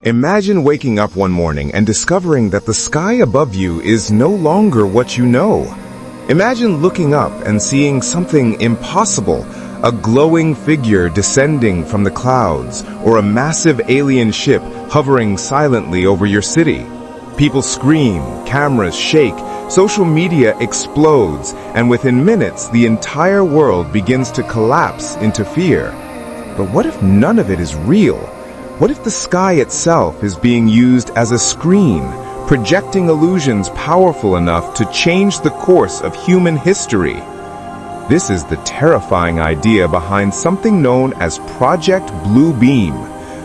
Imagine waking up one morning and discovering that the sky above you is no longer what you know. Imagine looking up and seeing something impossible, a glowing figure descending from the clouds, or a massive alien ship hovering silently over your city. People scream, cameras shake, social media explodes, and within minutes the entire world begins to collapse into fear. But what if none of it is real? What if the sky itself is being used as a screen, projecting illusions powerful enough to change the course of human history? This is the terrifying idea behind something known as Project Blue Beam,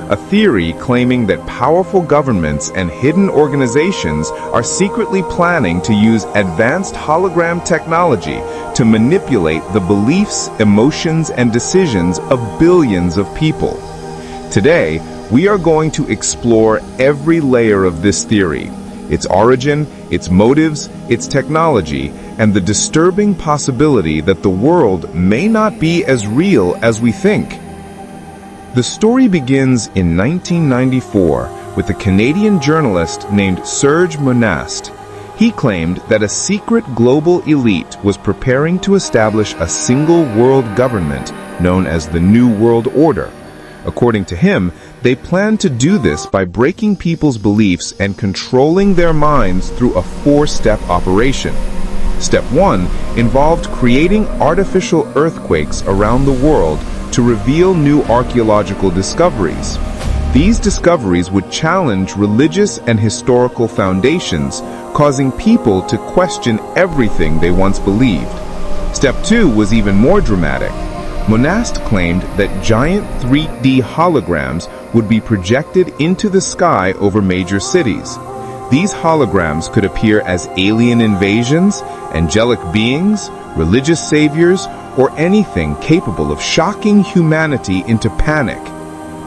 a theory claiming that powerful governments and hidden organizations are secretly planning to use advanced hologram technology to manipulate the beliefs, emotions, and decisions of billions of people. Today, we are going to explore every layer of this theory, its origin, its motives, its technology, and the disturbing possibility that the world may not be as real as we think. The story begins in 1994 with a Canadian journalist named Serge Monast. He claimed that a secret global elite was preparing to establish a single world government known as the New World Order. According to him, they planned to do this by breaking people's beliefs and controlling their minds through a four-step operation. Step 1 involved creating artificial earthquakes around the world to reveal new archaeological discoveries. These discoveries would challenge religious and historical foundations, causing people to question everything they once believed. Step 2 was even more dramatic. Monast claimed that giant 3D holograms would be projected into the sky over major cities. These holograms could appear as alien invasions, angelic beings, religious saviors, or anything capable of shocking humanity into panic.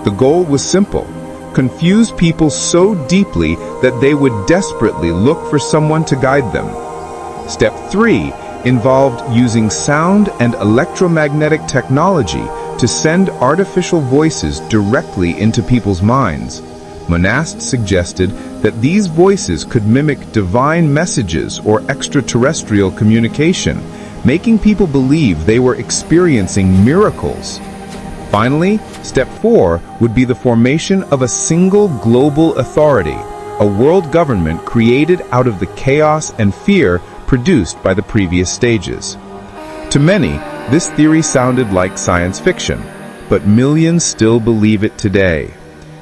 The goal was simple: confuse people so deeply that they would desperately look for someone to guide them. Step 3 involved using sound and electromagnetic technology to send artificial voices directly into people's minds. Monast suggested that these voices could mimic divine messages or extraterrestrial communication, making people believe they were experiencing miracles. Finally, step 4 would be the formation of a single global authority, a world government created out of the chaos and fear produced by the previous stages. To many, this theory sounded like science fiction, but millions still believe it today.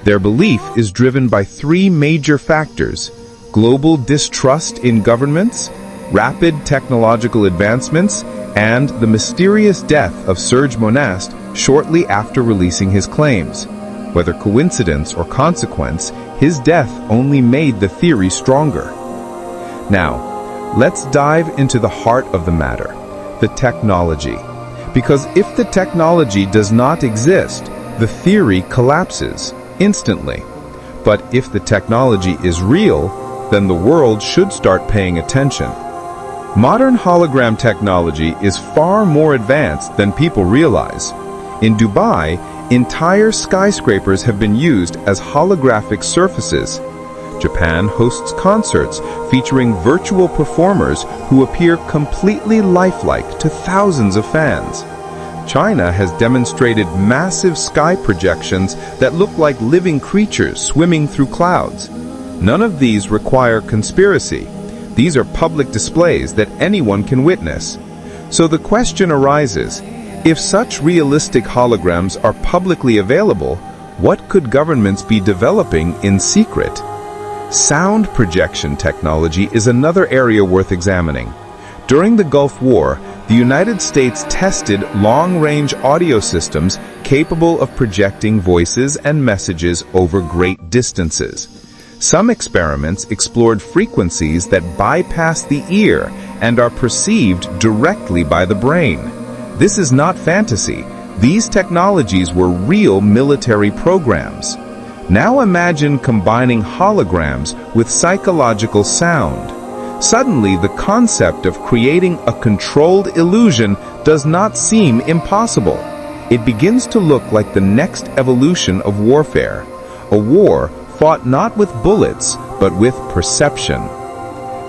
Their belief is driven by three major factors: global distrust in governments, rapid technological advancements, and the mysterious death of Serge Monast shortly after releasing his claims. Whether coincidence or consequence, his death only made the theory stronger. Now, let's dive into the heart of the matter, the technology. Because if the technology does not exist, the theory collapses instantly. But if the technology is real, then the world should start paying attention. Modern hologram technology is far more advanced than people realize. In Dubai, entire skyscrapers have been used as holographic surfaces. Japan hosts concerts featuring virtual performers who appear completely lifelike to thousands of fans. China has demonstrated massive sky projections that look like living creatures swimming through clouds. None of these require conspiracy. These are public displays that anyone can witness. So the question arises, if such realistic holograms are publicly available, what could governments be developing in secret? Sound projection technology is another area worth examining. During the Gulf War, the United States tested long-range audio systems capable of projecting voices and messages over great distances. Some experiments explored frequencies that bypass the ear and are perceived directly by the brain. This is not fantasy. These technologies were real military programs. Now imagine combining holograms with psychological sound. Suddenly, the concept of creating a controlled illusion does not seem impossible. It begins to look like the next evolution of warfare, a war fought not with bullets, but with perception.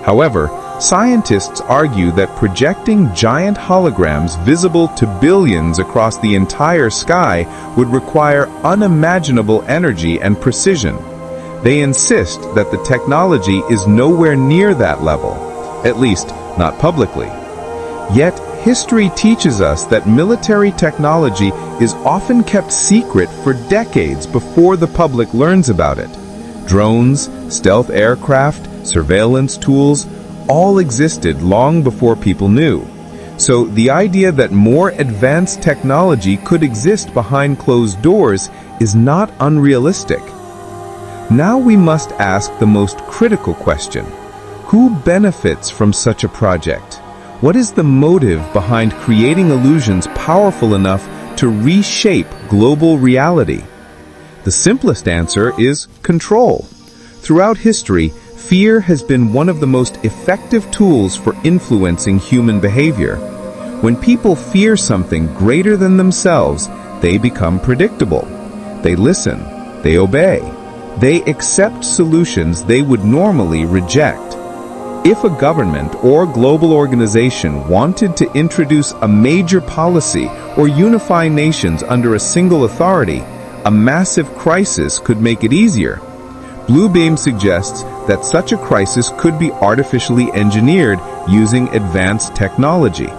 However, scientists argue that projecting giant holograms visible to billions across the entire sky would require unimaginable energy and precision. They insist that the technology is nowhere near that level, at least not publicly. Yet, history teaches us that military technology is often kept secret for decades before the public learns about it. Drones, stealth aircraft, surveillance tools, all existed long before people knew. So the idea that more advanced technology could exist behind closed doors is not unrealistic. Now we must ask the most critical question: who benefits from such a project? What is the motive behind creating illusions powerful enough to reshape global reality? The simplest answer is control. Throughout history, fear has been one of the most effective tools for influencing human behavior. When people fear something greater than themselves, they become predictable. They listen. They obey. They accept solutions they would normally reject. If a government or global organization wanted to introduce a major policy or unify nations under a single authority, a massive crisis could make it easier. Bluebeam suggests that such a crisis could be artificially engineered using advanced technology.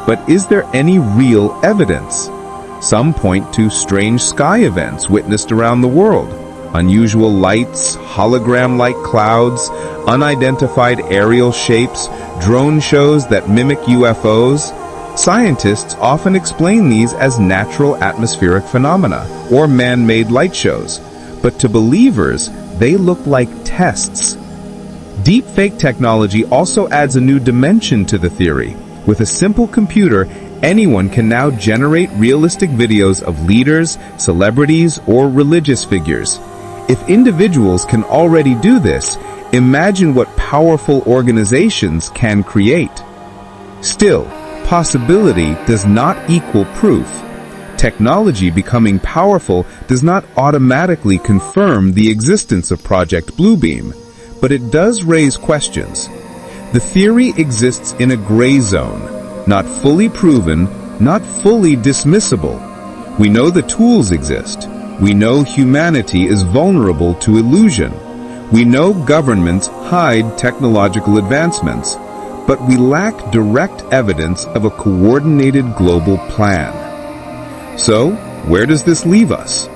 But is there any real evidence? Some point to strange sky events witnessed around the world. Unusual lights, hologram-like clouds, unidentified aerial shapes, drone shows that mimic UFOs. Scientists often explain these as natural atmospheric phenomena or man-made light shows. But to believers, they look like tests. Deepfake technology also adds a new dimension to the theory. With a simple computer, anyone can now generate realistic videos of leaders, celebrities, or religious figures. If individuals can already do this, imagine what powerful organizations can create. Still, possibility does not equal proof. Technology becoming powerful does not automatically confirm the existence of Project Bluebeam, but it does raise questions. The theory exists in a gray zone, not fully proven, not fully dismissible. We know the tools exist. We know humanity is vulnerable to illusion. We know governments hide technological advancements, but we lack direct evidence of a coordinated global plan. So, where does this leave us?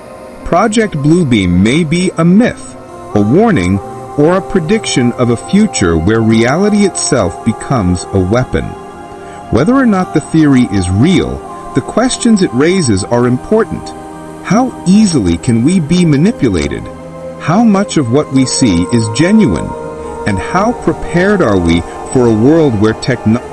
Project Bluebeam may be a myth, a warning, or a prediction of a future where reality itself becomes a weapon. Whether or not the theory is real, the questions it raises are important. How easily can we be manipulated? How much of what we see is genuine? And how prepared are we for a world where technology